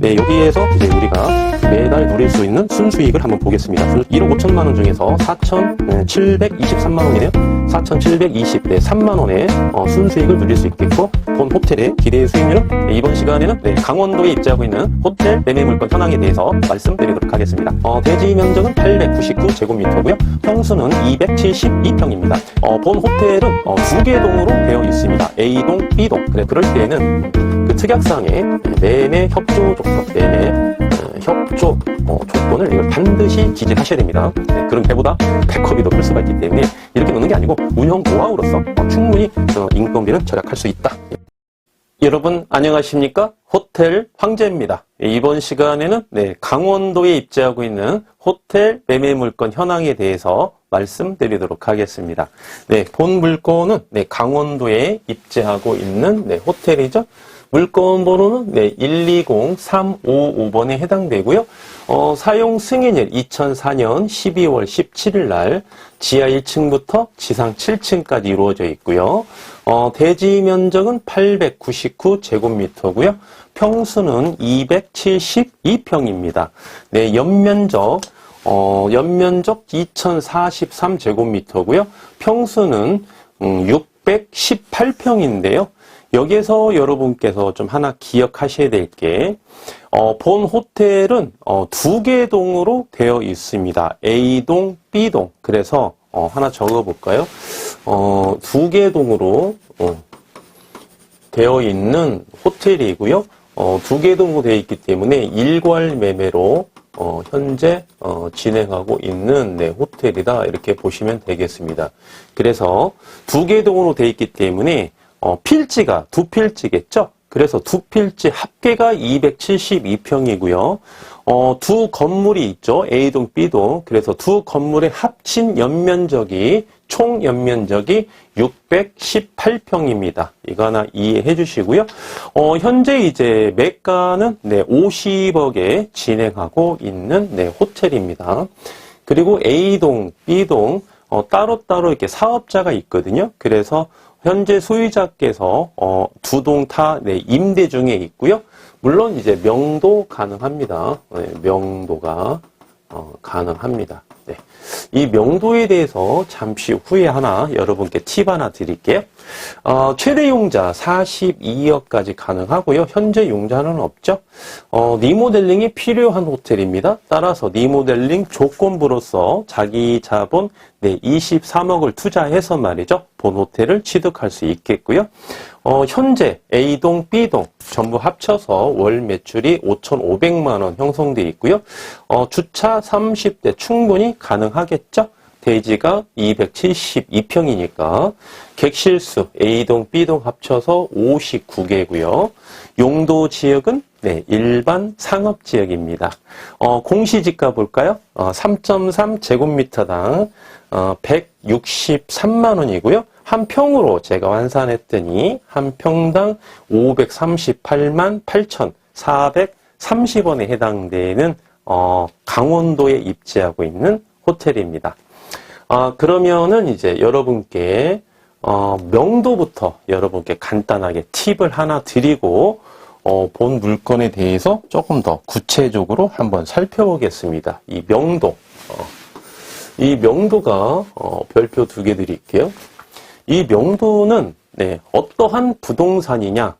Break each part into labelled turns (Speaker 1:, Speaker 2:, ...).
Speaker 1: 네, 여기에서 이제 우리가 매달 누릴 수 있는 순수익을 한번 보겠습니다. 1억 5천만 원 중에서 4,723만 원이네요. 4,720, 네, 3만 원의 순수익을 누릴 수 있겠고, 본 호텔의 기대 수익률은 이번 시간에는 강원도에 입지하고 있는 호텔 매매 물건 현황에 대해서 말씀드리도록 하겠습니다. 대지 면적은 899제곱미터고요. 평수는 272평입니다. 본 호텔은 2개 동으로 되어 있습니다. A동, B동. 그럴 때에는 그 특약상의 매매 협조 조건, 매매 협조 조건을 이걸 반드시 기재하셔야 됩니다. 네, 그런 배보다 백업이 높을 수가 있기 때문에 이렇게 놓는 게 아니고 운영 노하우로서 충분히 인건비를 절약할 수 있다. 여러분 안녕하십니까? 호텔 황제입니다. 이번 시간에는 강원도에 입지하고 있는 호텔 매매 물건 현황에 대해서 말씀드리도록 하겠습니다. 네, 본 물건은 강원도에 입지하고 있는 호텔이죠. 물건 번호는 120355번에 해당되고요. 사용 승인일 2004년 12월 17일 날 지하 1층부터 지상 7층까지 이루어져 있고요. 대지 면적은 899제곱미터고요. 평수는 272평입니다. 네, 연면적 2043제곱미터고요. 평수는 618평인데요. 여기에서 여러분께서 좀 하나 기억하셔야 될 게, 본 호텔은 2개 동으로 되어 있습니다. A동, B동. 그래서 하나 적어볼까요? 2개 동으로 되어 있는 호텔이고요. 2개 동으로 되어 있기 때문에 일괄 매매로 현재 진행하고 있는 호텔이다, 이렇게 보시면 되겠습니다. 그래서 2개 동으로 되어 있기 때문에 필지가 2필지겠죠? 그래서 2필지 합계가 272평이고요. 두 건물이 있죠. A동, B동. 그래서 두 건물의 합친 연면적이, 총 연면적이 618평입니다. 이거 하나 이해해 주시고요. 현재 이제 매가는 50억에 진행하고 있는 호텔입니다. 그리고 A동, B동, 따로따로 이렇게 사업자가 있거든요. 그래서 현재 소유자께서 두 동 다 임대 중에 있고요. 물론 이제 명도 가능합니다. 명도가 가능합니다. 네. 이 명도에 대해서 잠시 후에 여러분께 팁 하나 드릴게요. 최대 용자 42억까지 가능하고요. 현재 용자는 없죠. 리모델링이 필요한 호텔입니다. 따라서 리모델링 조건부로서 자기 자본 23억을 투자해서 말이죠. 본 호텔을 취득할 수 있겠고요. 현재 A동, B동 전부 합쳐서 월 매출이 5,500만 원 형성되어 있고요. 주차 30대 충분히 가능하겠죠. 대지가 272평이니까 객실수 A동, B동 합쳐서 59개고요. 용도 지역은 일반 상업지역입니다. 공시지가 볼까요? 3.3제곱미터당 163만 원이고요. 한 평으로 제가 환산했더니 한 평당 538만 8,430원에 해당되는 강원도에 입지하고 있는 호텔입니다. 그러면은 이제 여러분께 명도부터 여러분께 간단하게 팁을 하나 드리고 본 물건에 대해서 조금 더 구체적으로 한번 살펴보겠습니다. 이 명도, 이 명도가 별표 2개 드릴게요. 이 명도는 어떠한 부동산이냐,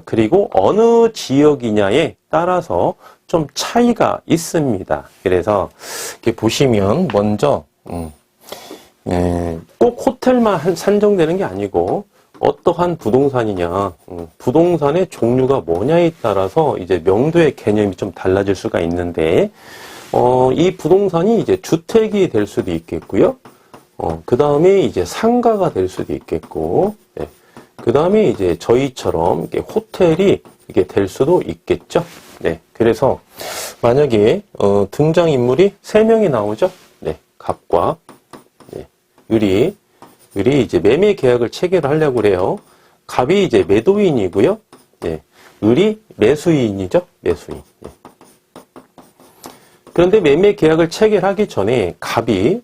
Speaker 1: 그리고 어느 지역이냐에 따라서 좀 차이가 있습니다. 그래서 이렇게 보시면 먼저 꼭 호텔만 산정되는 게 아니고 어떠한 부동산이냐, 부동산의 종류가 뭐냐에 따라서 이제 명도의 개념이 좀 달라질 수가 있는데, 이 부동산이 이제 주택이 될 수도 있겠고요. 그 다음에 이제 상가가 될 수도 있겠고, 그 다음에 이제 저희처럼 이렇게 호텔이 이게 될 수도 있겠죠. 그래서 만약에 등장인물이 3명이 나오죠. 갑과 을이 이제 매매 계약을 체결하려고 그래요. 갑이 이제 매도인이고요. 을이 매수인이죠. 매수인. 그런데 매매 계약을 체결하기 전에 갑이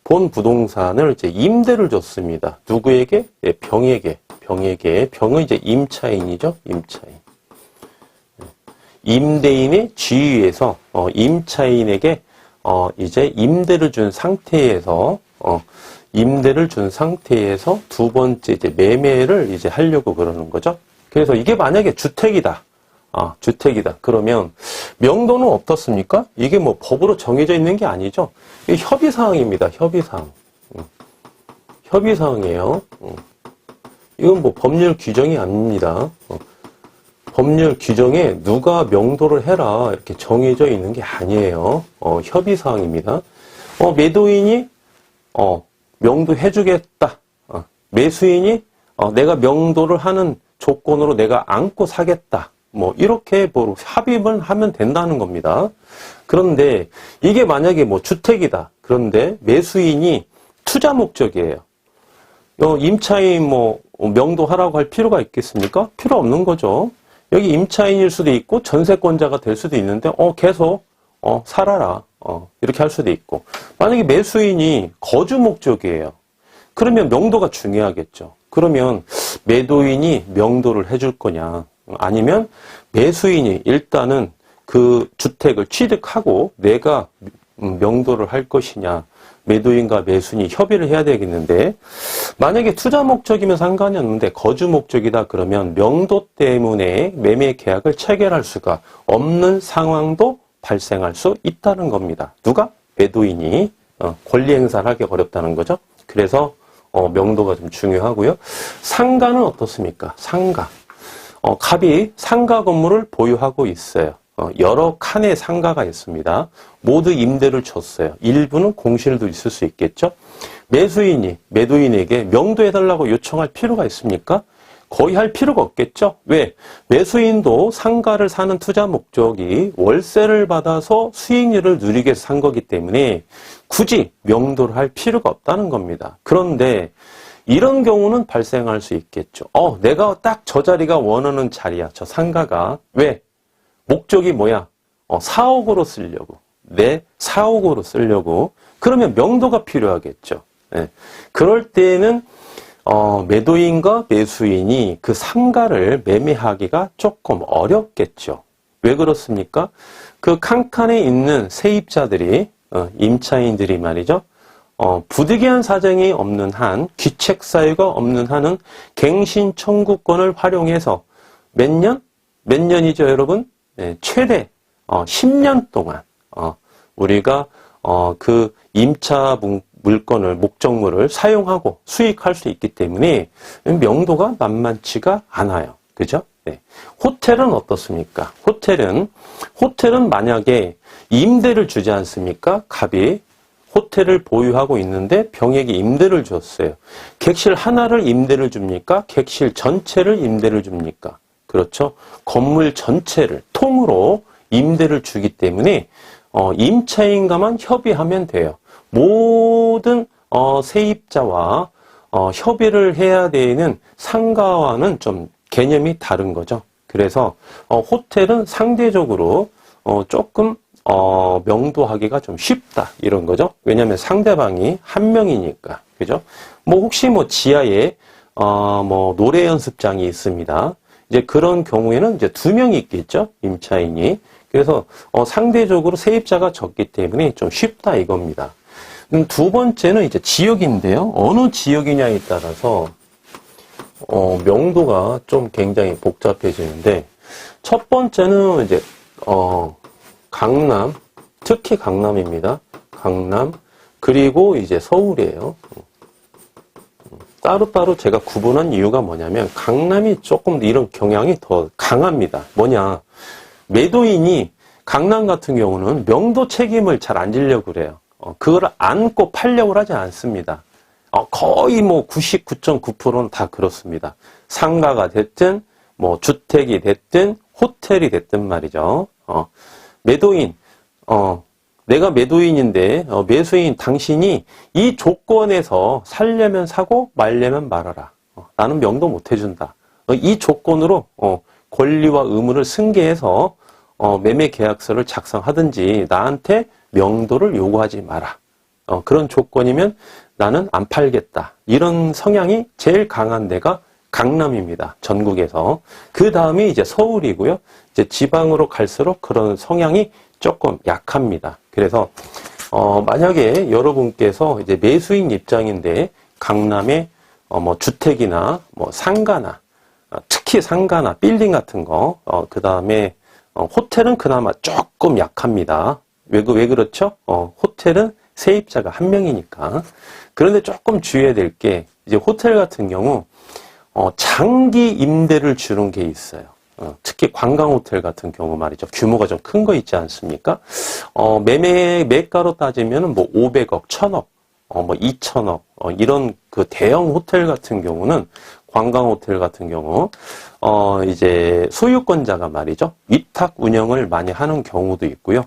Speaker 1: 본 부동산을 이제 임대를 줬습니다. 누구에게? 병에게. 병은 이제 임차인이죠. 임차인. 임대인의 지위에서 임차인에게 이제 임대를 준 상태에서 두 번째 이제 매매를 이제 하려고 그러는 거죠. 그래서 이게 만약에 주택이다. 주택이다. 그러면 명도는 어떻습니까? 이게 뭐 법으로 정해져 있는 게 아니죠. 이게 협의사항입니다. 협의사항. 협의사항이에요. 이건 뭐 법률 규정이 아닙니다. 법률 규정에 누가 명도를 해라 이렇게 정해져 있는 게 아니에요. 협의사항입니다. 매도인이 명도해주겠다. 매수인이 내가 명도를 하는 조건으로 내가 안고 사겠다. 뭐 이렇게 뭐 합의를 하면 된다는 겁니다. 그런데 이게 만약에 뭐 주택이다. 그런데 매수인이 투자 목적이에요. 임차인 뭐 명도하라고 할 필요가 있겠습니까? 필요 없는 거죠. 여기 임차인일 수도 있고 전세권자가 될 수도 있는데 계속 살아라 이렇게 할 수도 있고, 만약에 매수인이 거주 목적이에요. 그러면 명도가 중요하겠죠. 그러면 매도인이 명도를 해줄 거냐, 아니면 매수인이 일단은 그 주택을 취득하고 내가 명도를 할 것이냐, 매도인과 매수인이 협의를 해야 되겠는데, 만약에 투자 목적이면 상관이 없는데 거주 목적이다 그러면 명도 때문에 매매 계약을 체결할 수가 없는 상황도 발생할 수 있다는 겁니다. 누가? 매도인이 권리 행사를 하기 어렵다는 거죠. 그래서 명도가 좀 중요하고요. 상가는 어떻습니까? 상가. 갑이 상가 건물을 보유하고 있어요. 여러 칸의 상가가 있습니다. 모두 임대를 줬어요. 일부는 공실도 있을 수 있겠죠. 매수인이 매도인에게 명도해달라고 요청할 필요가 있습니까? 거의 할 필요가 없겠죠. 왜? 매수인도 상가를 사는 투자 목적이 월세를 받아서 수익률을 누리기 위해서 산 거기 때문에 굳이 명도를 할 필요가 없다는 겁니다. 그런데 이런 경우는 발생할 수 있겠죠. 내가 딱 저 자리가 원하는 자리야. 저 상가가. 왜? 목적이 뭐야? 사옥으로 쓰려고. 내 사옥으로 쓰려고. 그러면 명도가 필요하겠죠. 네. 그럴 때는 매도인과 매수인이 그 상가를 매매하기가 조금 어렵겠죠. 왜 그렇습니까? 그 칸칸에 있는 세입자들이, 임차인들이 말이죠. 부득이한 사정이 없는 한, 귀책 사유가 없는 한은 갱신 청구권을 활용해서 몇 년이죠, 여러분? 네, 최대 10년 동안 우리가 그 임차 물건을, 목적물을 사용하고 수익할 수 있기 때문에 명도가 만만치가 않아요. 그죠? 네. 호텔은 어떻습니까? 호텔은 만약에 임대를 주지 않습니까? 갑이 호텔을 보유하고 있는데 병에게 임대를 줬어요. 객실 하나를 임대를 줍니까? 객실 전체를 임대를 줍니까? 그렇죠? 건물 전체를 통으로 임대를 주기 때문에 임차인과만 협의하면 돼요. 모든 세입자와 협의를 해야 되는 상가와는 좀 개념이 다른 거죠. 그래서 호텔은 상대적으로 조금 명도하기가 좀 쉽다 이런 거죠. 왜냐하면 상대방이 한 명이니까. 그죠? 뭐 혹시 뭐 지하에 뭐 노래 연습장이 있습니다. 이제 그런 경우에는 이제 2명이 있겠죠. 임차인이. 그래서 상대적으로 세입자가 적기 때문에 좀 쉽다 이겁니다. 두 번째는 이제 지역인데요. 어느 지역이냐에 따라서 명도가 좀 굉장히 복잡해지는데, 첫 번째는 이제 강남, 특히 강남입니다. 강남, 그리고 이제 서울이에요. 따로따로 제가 구분한 이유가 뭐냐면 강남이 조금 이런 경향이 더 강합니다. 뭐냐, 매도인이 강남 같은 경우는 명도 책임을 잘 안 지려고 그래요. 그걸 안고 팔려고 하지 않습니다. 거의 뭐 99.9%는 다 그렇습니다. 상가가 됐든 뭐 주택이 됐든 호텔이 됐든 말이죠. 매도인, 내가 매도인인데 매수인 당신이 이 조건에서 살려면 사고 말려면 말아라. 나는 명도 못 해준다. 이 조건으로 권리와 의무를 승계해서 매매 계약서를 작성하든지 나한테 명도를 요구하지 마라. 그런 조건이면 나는 안 팔겠다. 이런 성향이 제일 강한 데가 강남입니다. 전국에서. 그 다음이 이제 서울이고요. 이제 지방으로 갈수록 그런 성향이 조금 약합니다. 그래서 만약에 여러분께서 이제 매수인 입장인데 강남에 뭐 주택이나 뭐 상가나 특히 상가나 빌딩 같은 거, 그 다음에 호텔은 그나마 조금 약합니다. 왜 그렇죠? 호텔은 세입자가 한 명이니까. 그런데 조금 주의해야 될 게 이제 호텔 같은 경우 장기 임대를 주는 게 있어요. 특히 관광 호텔 같은 경우 말이죠. 규모가 좀 큰 거 있지 않습니까? 매가로 따지면 뭐 500억, 1000억, 뭐 2000억, 이런 그 대형 호텔 같은 경우는 관광 호텔 같은 경우, 이제 소유권자가 말이죠. 위탁 운영을 많이 하는 경우도 있고요.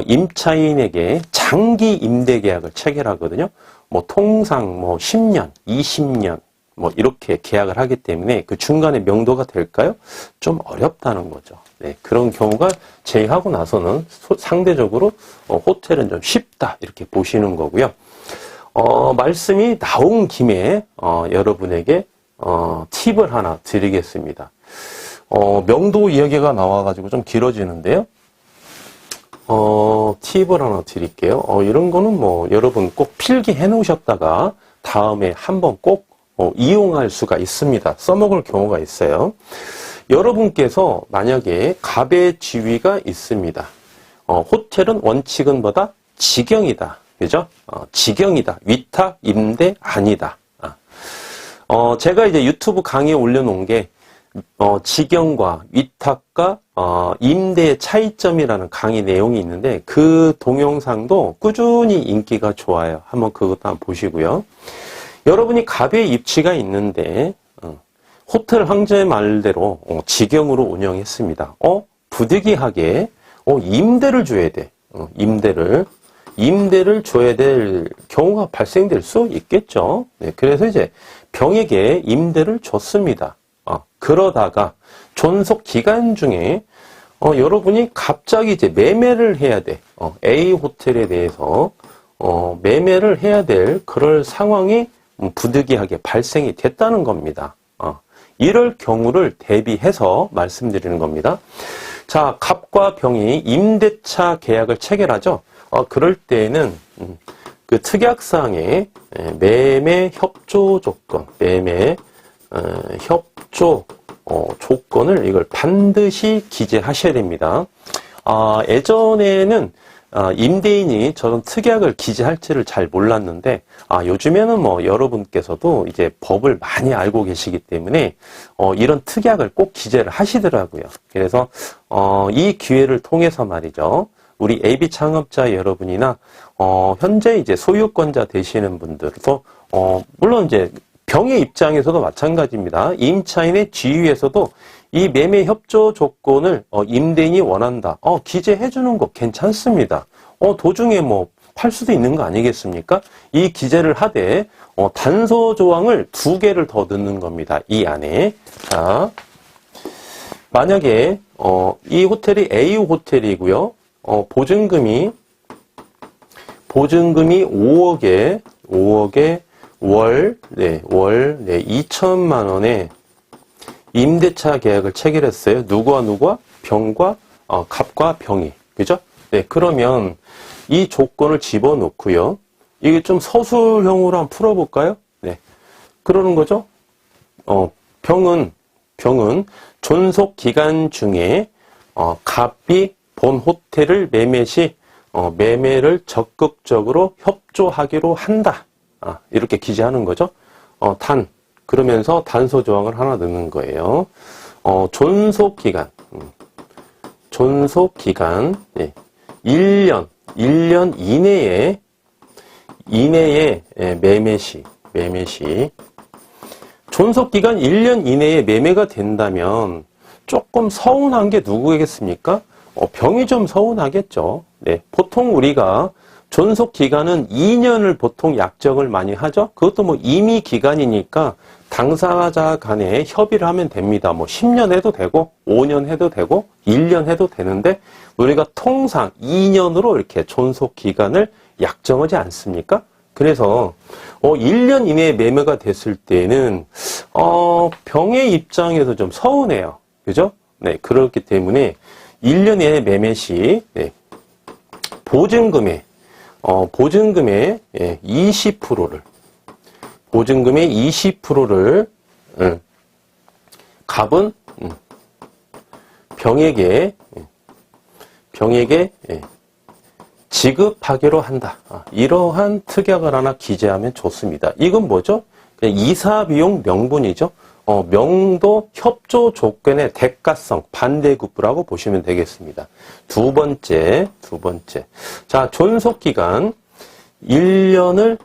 Speaker 1: 임차인에게 장기 임대 계약을 체결하거든요. 뭐 통상 뭐 10년, 20년, 뭐 이렇게 계약을 하기 때문에 그 중간에 명도가 될까요? 좀 어렵다는 거죠. 네, 그런 경우가 제외하고 나서는 상대적으로 호텔은 좀 쉽다 이렇게 보시는 거고요. 말씀이 나온 김에 여러분에게 팁을 하나 드리겠습니다. 명도 이야기가 나와가지고 좀 길어지는데요. 팁을 하나 드릴게요. 이런 거는 뭐 여러분 꼭 필기해 놓으셨다가 다음에 한번 꼭 이용할 수가 있습니다. 써먹을 경우가 있어요. 여러분께서 만약에 갑의 지위가 있습니다. 호텔은 원칙은 뭐다? 직영이다. 그죠? 직영이다. 위탁, 임대, 아니다. 제가 이제 유튜브 강의에 올려놓은 게 직영과 위탁과 임대의 차이점이라는 강의 내용이 있는데 그 동영상도 꾸준히 인기가 좋아요. 한번 그것도 한번 보시고요. 여러분이 갑의 입지가 있는데 호텔 황제의 말대로 직영으로 운영했습니다. 부득이하게 임대를 줘야 돼. 임대를 줘야 될 경우가 발생될 수 있겠죠. 네, 그래서 이제 병에게 임대를 줬습니다. 그러다가 존속 기간 중에 여러분이 갑자기 이제 매매를 해야 돼. A 호텔에 대해서 매매를 해야 될 그럴 상황이 부득이하게 발생이 됐다는 겁니다. 이럴 경우를 대비해서 말씀드리는 겁니다. 자, 갑과 병이 임대차 계약을 체결하죠. 그럴 때에는 그 특약사항에 매매 협조 조건, 협조 조건을 이걸 반드시 기재하셔야 됩니다. 예전에는 임대인이 저런 특약을 기재할지를 잘 몰랐는데 요즘에는 뭐 여러분께서도 이제 법을 많이 알고 계시기 때문에 이런 특약을 꼭 기재를 하시더라고요. 그래서 이 기회를 통해서 말이죠. 우리 AB 창업자 여러분이나 현재 이제 소유권자 되시는 분들도 물론 이제 병의 입장에서도 마찬가지입니다. 임차인의 지위에서도 이 매매 협조 조건을 임대인이 원한다. 기재해 주는 거 괜찮습니다. 도중에 뭐 팔 수도 있는 거 아니겠습니까? 이 기재를 하되 단서 조항을 2개를 더 넣는 겁니다. 이 안에. 자, 만약에 이 호텔이 A 호텔이고요. 보증금이 5억에 월 2천만 원에 임대차 계약을 체결했어요. 누구와? 병과 갑과 병이. 그죠? 네, 그러면 이 조건을 집어넣고요. 이게 좀 서술형으로 한번 풀어볼까요? 네. 그러는 거죠. 병은 존속 기간 중에 갑이 본 호텔을 매매 시 매매를 적극적으로 협조하기로 한다. 이렇게 기재하는 거죠. 그러면서 단서 조항을 하나 넣는 거예요. 존속 기간, 예. 1년 이내에 매매 시, 존속 기간 1년 이내에 매매가 된다면 조금 서운한 게 누구겠습니까? 병이 좀 서운하겠죠. 네, 보통 우리가 존속 기간은 2년을 보통 약정을 많이 하죠. 그것도 뭐 임의 기간이니까 당사자 간에 협의를 하면 됩니다. 뭐 10년 해도 되고 5년 해도 되고 1년 해도 되는데 우리가 통상 2년으로 이렇게 존속 기간을 약정하지 않습니까? 그래서 1년 이내에 매매가 됐을 때는 병의 입장에서 좀 서운해요. 그죠? 네, 그렇기 때문에 1년 이내 매매 시 네, 보증금의 20%를 보증금의 20%를 갑은 병에게 지급하기로 한다. 이러한 특약을 하나 기재하면 좋습니다. 이건 뭐죠? 그냥 이사비용 명분이죠. 명도 협조 조건의 대가성 반대급부라고 보시면 되겠습니다. 두 번째. 자, 존속기간 1년을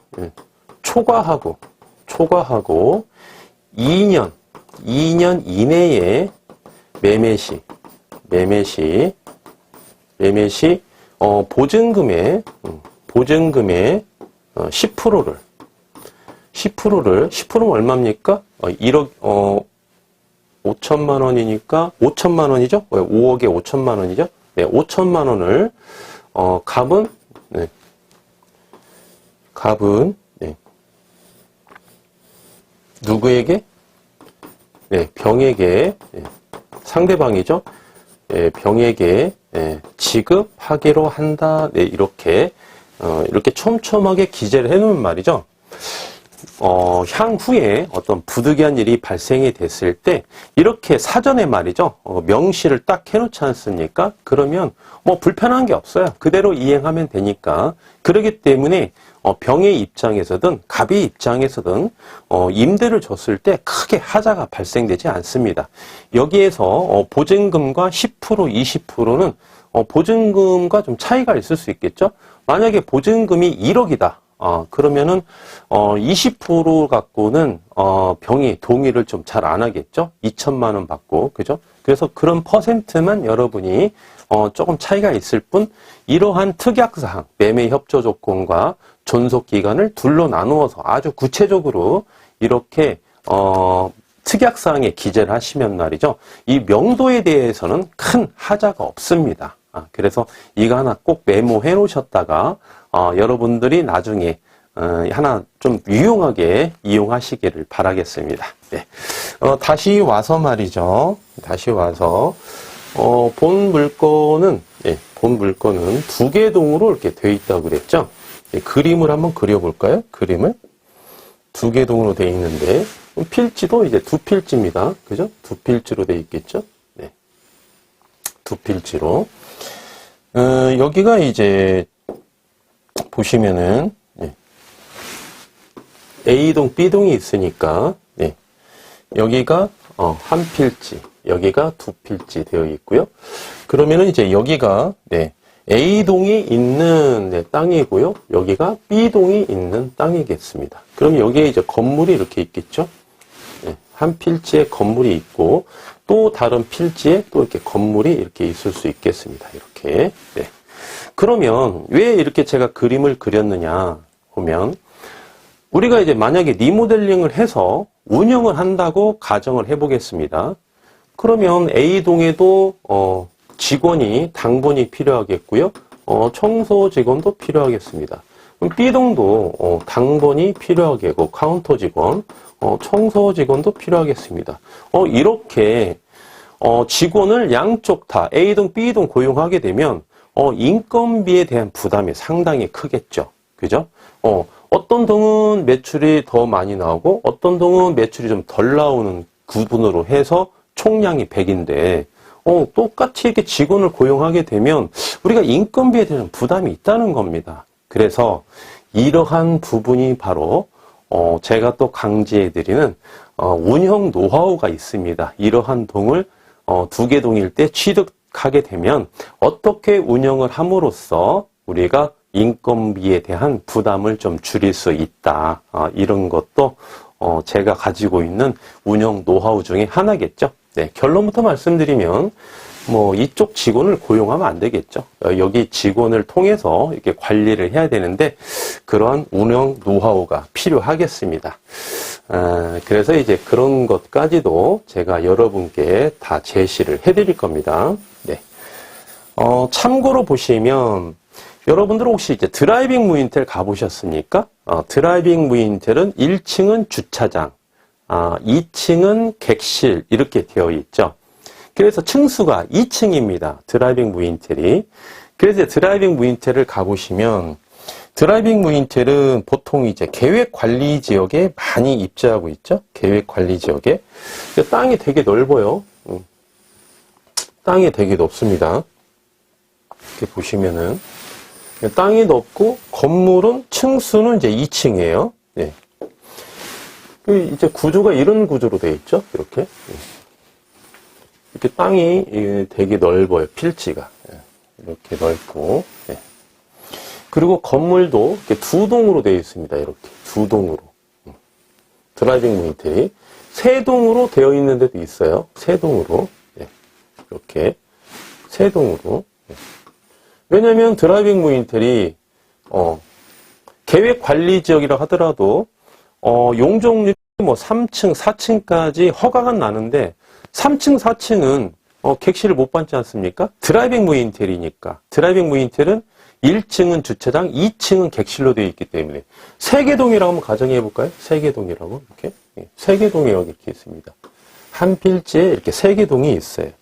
Speaker 1: 초과하고 2년 이내에 매매 시 보증금의 10%를 10%는 얼마입니까? 1억 5천만 원이니까 5천만 원이죠? 5억에 5천만 원이죠? 네, 5천만 원을 갑은 누구에게? 네, 병에게 상대방이죠. 병에게 지급하기로 한다. 네, 이렇게 촘촘하게 기재를 해놓은 말이죠. 향후에 어떤 부득이한 일이 발생이 됐을 때 이렇게 사전에 말이죠. 명시를 딱 해놓지 않습니까? 그러면 뭐 불편한 게 없어요. 그대로 이행하면 되니까. 그렇기 때문에 병의 입장에서든 갑의 입장에서든 임대를 줬을 때 크게 하자가 발생되지 않습니다. 여기에서 보증금과 10%, 20%는 보증금과 좀 차이가 있을 수 있겠죠. 만약에 보증금이 1억이다. 그러면은 20% 갖고는 병이 동의를 좀 잘 안 하겠죠. 2천만 원 받고, 그죠? 그래서 그런 퍼센트만 여러분이 조금 차이가 있을 뿐, 이러한 특약사항, 매매 협조 조건과 존속 기간을 둘로 나누어서 아주 구체적으로 이렇게 특약사항에 기재를 하시면 말이죠. 이 명도에 대해서는 큰 하자가 없습니다. 그래서 이거 하나 꼭 메모해 놓으셨다가 여러분들이 나중에 하나 좀 유용하게 이용하시기를 바라겠습니다. 네. 다시 와서 말이죠. 본 물건은 두 개 동으로 이렇게 되어 있다고 그랬죠. 네, 그림을 한번 그려볼까요? 그림을 두 개 동으로 되어 있는데 필지도 이제 두 필지입니다. 그죠? 두 필지로 되어 있겠죠. 네. 두 필지로. 여기가 이제 보시면은 A동, B동이 있으니까 여기가 한 필지, 여기가 두 필지 되어 있고요. 그러면은 이제 여기가 A동이 있는 땅이고요. 여기가 B동이 있는 땅이겠습니다. 그럼 여기에 이제 건물이 이렇게 있겠죠. 한 필지에 건물이 있고 또 다른 필지에 또 이렇게 건물이 이렇게 있을 수 있겠습니다. 이렇게. 그러면 왜 이렇게 제가 그림을 그렸느냐 보면 우리가 이제 만약에 리모델링을 해서 운영을 한다고 가정을 해보겠습니다. 그러면 A동에도 직원이 당번이 필요하겠고요. 청소 직원도 필요하겠습니다. 그럼 B동도 당번이 필요하겠고 카운터 직원, 청소 직원도 필요하겠습니다. 이렇게 직원을 양쪽 다 A동, B동 고용하게 되면 인건비에 대한 부담이 상당히 크겠죠. 그죠? 어떤 동은 매출이 더 많이 나오고 어떤 동은 매출이 좀 덜 나오는 구분으로 해서 총량이 100인데 똑같이 이렇게 직원을 고용하게 되면 우리가 인건비에 대한 부담이 있다는 겁니다. 그래서 이러한 부분이 바로 제가 또 강조해드리는 운영 노하우가 있습니다. 이러한 동을 두 개 동일 때 취득하게 되면 어떻게 운영을 함으로써 우리가 인건비에 대한 부담을 좀 줄일 수 있다. 이런 것도 제가 가지고 있는 운영 노하우 중에 하나겠죠. 결론부터 말씀드리면 이쪽 직원을 고용하면 안 되겠죠. 여기 직원을 통해서 이렇게 관리를 해야 되는데 그러한 운영 노하우가 필요하겠습니다. 그래서 이제 그런 것까지도 제가 여러분께 다 제시를 해드릴 겁니다. 참고로 보시면 여러분들 혹시 이제 드라이빙 무인텔 가보셨습니까? 드라이빙 무인텔은 1층은 주차장, 2층은 객실 이렇게 되어 있죠. 그래서 층수가 2층입니다. 드라이빙 무인텔이. 그래서 드라이빙 무인텔을 가보시면 드라이빙 무인텔은 보통 이제 계획 관리 지역에 많이 입주하고 있죠. 계획 관리 지역에. 땅이 되게 넓어요. 땅이 되게 넓습니다. 이렇게 보시면은 땅이 넓고 건물은 층수는 이제 2층이에요. 네. 이제 구조가 이런 구조로 되어 있죠. 이렇게. 이렇게 땅이 되게 넓어요. 필지가. 이렇게 넓고. 네. 그리고 건물도 이렇게 두 동으로 되어 있습니다. 이렇게 두 동으로. 드라이빙 무인텔이 세 동으로 되어 있는 데도 있어요. 세 동으로. 네. 이렇게 세 동으로. 네. 왜냐면 드라이빙 무인텔이 계획 관리 지역이라 하더라도 용적률이 뭐 3층, 4층까지 허가가 나는데 3층, 4층은 객실을 못 받지 않습니까? 드라이빙 무인텔이니까. 드라이빙 무인텔은 1층은 주차장, 2층은 객실로 되어 있기 때문에 세개동이라고 한번 가정해 볼까요? 세개동이라고 이렇게 세개동이 이렇게 있습니다. 한 필지에 이렇게 세개동이 있어요.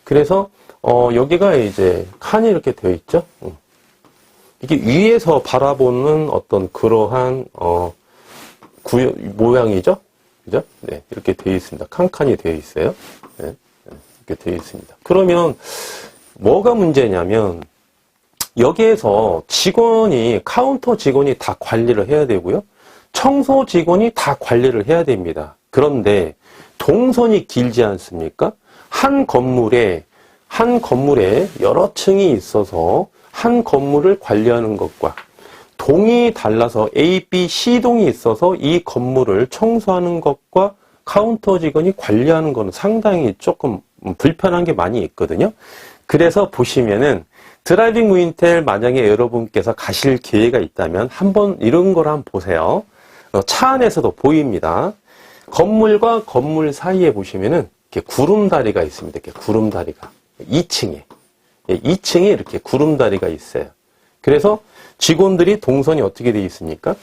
Speaker 1: 그래서 여기가 이제 칸이 이렇게 되어 있죠. 이게 위에서 바라보는 어떤 그러한 모양이죠. 그죠? 네, 이렇게 되어 있습니다. 칸칸이 되어 있어요. 네, 이렇게 되어 있습니다. 그러면 뭐가 문제냐면 여기에서 직원이 카운터 직원이 다 관리를 해야 되고요. 청소 직원이 다 관리를 해야 됩니다. 그런데 동선이 길지 않습니까? 한 건물에 여러 층이 있어서 한 건물을 관리하는 것과 동이 달라서 A, B, C 동이 있어서 이 건물을 청소하는 것과 카운터 직원이 관리하는 것은 상당히 조금 불편한 게 많이 있거든요. 그래서 보시면은 드라이빙 무인텔 만약에 여러분께서 가실 기회가 있다면 한번 이런 걸 한번 보세요. 차 안에서도 보입니다. 건물과 건물 사이에 보시면은 이렇게 구름다리가 있습니다. 이렇게 구름다리가 2층에 2층에 이렇게 구름다리가 있어요. 그래서 직원들이 동선이 어떻게 되어 있습니까?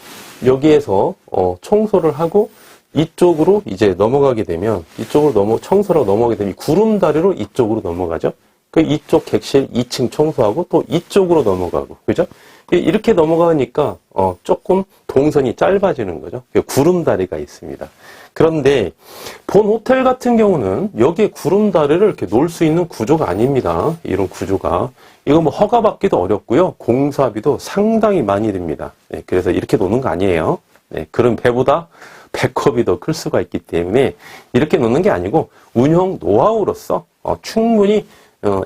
Speaker 1: 여기에서 청소를 하고 이쪽으로 이제 넘어가게 되면 이쪽으로 청소로 넘어가게 되면 구름다리로 이쪽으로 넘어가죠. 그 이쪽 객실 2층 청소하고 또 이쪽으로 넘어가고, 그죠? 이렇게 넘어가니까 조금 동선이 짧아지는 거죠. 구름다리가 있습니다. 그런데 본 호텔 같은 경우는 여기에 구름다리를 이렇게 놓을 수 있는 구조가 아닙니다. 이런 구조가. 이거 뭐 허가받기도 어렵고요. 공사비도 상당히 많이 듭니다. 네, 그래서 이렇게 놓는 거 아니에요. 네, 그런 배보다 배꼽이 더 클 수가 있기 때문에 이렇게 놓는 게 아니고 운영 노하우로서 충분히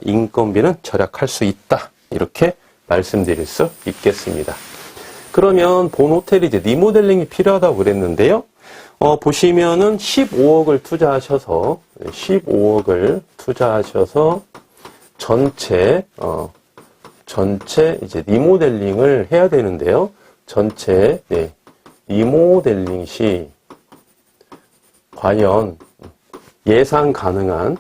Speaker 1: 인건비는 절약할 수 있다. 이렇게 말씀드릴 수 있겠습니다. 그러면 본 호텔이 이제 리모델링이 필요하다고 그랬는데요. 보시면은 15억을 투자하셔서 전체 이제 리모델링을 해야 되는데요. 전체 리모델링 시 과연 예상 가능한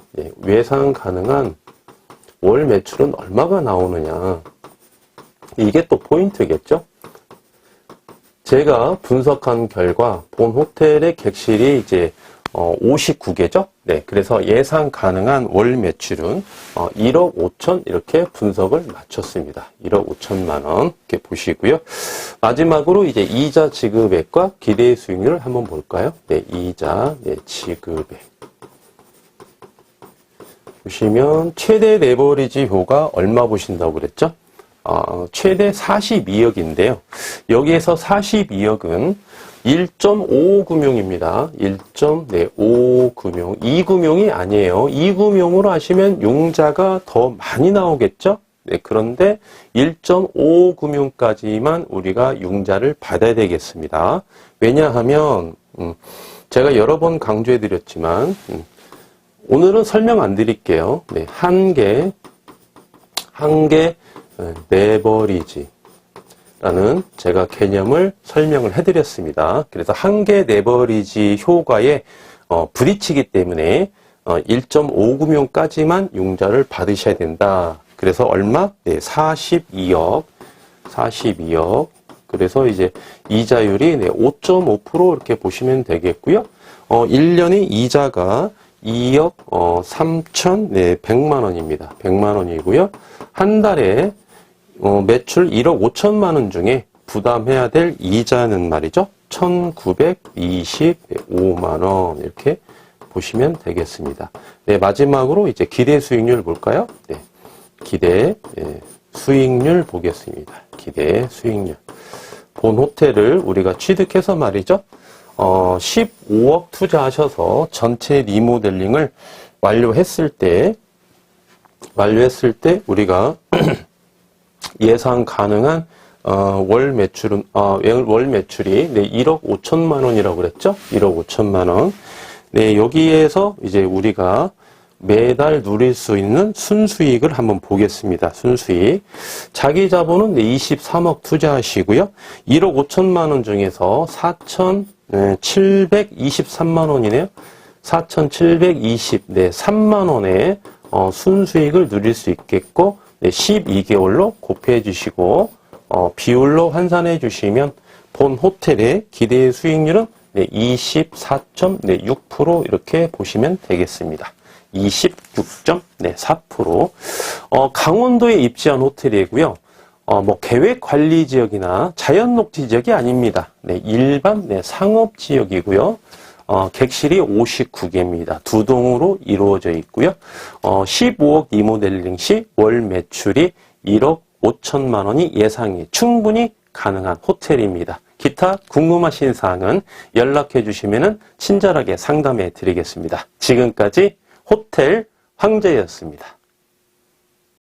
Speaker 1: 월 매출은 얼마가 나오느냐. 이게 또 포인트겠죠? 제가 분석한 결과 본 호텔의 객실이 이제 59개죠? 네. 그래서 예상 가능한 월 매출은 1억 5천 이렇게 분석을 마쳤습니다. 1억 5천만 원 이렇게 보시고요. 마지막으로 이제 이자 지급액과 기대 수익률을 한번 볼까요? 네. 이자 지급액. 보시면 최대 레버리지 효가 얼마 보신다고 그랬죠? 최대 42억인데요. 여기에서 42억은 1.55금융입니다. 1.55금융. 2금융이 아니에요. 2금융으로 하시면 융자가 더 많이 나오겠죠? 네, 그런데 1.55금융까지만 우리가 융자를 받아야 되겠습니다. 왜냐하면 제가 여러 번 강조해 드렸지만 오늘은 설명 안 드릴게요. 네, 한 개 레버리지라는 제가 개념을 설명을 해드렸습니다. 그래서 한 개 레버리지 효과에 부딪히기 때문에 1.5금융까지만 융자를 받으셔야 된다. 그래서 얼마? 네, 42억 42억. 그래서 이제 이자율이 5.5% 이렇게 보시면 되겠고요. 1년의 이자가 2억 3,100만 원입니다. 100만 원이고요. 한 달에 매출 1억 5천만 원 중에 부담해야 될 이자는 말이죠. 1,925만 원 이렇게 보시면 되겠습니다. 네, 마지막으로 이제 기대 수익률 볼까요? 네, 기대 수익률 보겠습니다. 기대 수익률. 본 호텔을 우리가 취득해서 말이죠. 15억 투자하셔서 전체 리모델링을 완료했을 때 우리가 예상 가능한 월 매출이 1억 5천만 원이라고 그랬죠? 1억 5천만 원. 네, 여기에서 이제 우리가 매달 누릴 수 있는 순수익을 한번 보겠습니다. 순수익. 자기 자본은 23억 투자하시고요. 1억 5천만 원 중에서 4,723만 원이네요. 4,720, 3만 원의 순수익을 누릴 수 있겠고, 12개월로 곱해 주시고, 비율로 환산해 주시면 본 호텔의 기대 수익률은 24.6% 이렇게 보시면 되겠습니다. 26.4%. 강원도에 입지한 호텔이고요. 계획 관리 지역이나 자연 녹지 지역이 아닙니다. 일반 상업 지역이고요. 객실이 59개입니다. 두 동으로 이루어져 있고요. 15억 리모델링 시 월 매출이 1억 5천만 원이 예상이 충분히 가능한 호텔입니다. 기타 궁금하신 사항은 연락해 주시면 친절하게 상담해 드리겠습니다. 지금까지 호텔 황제였습니다.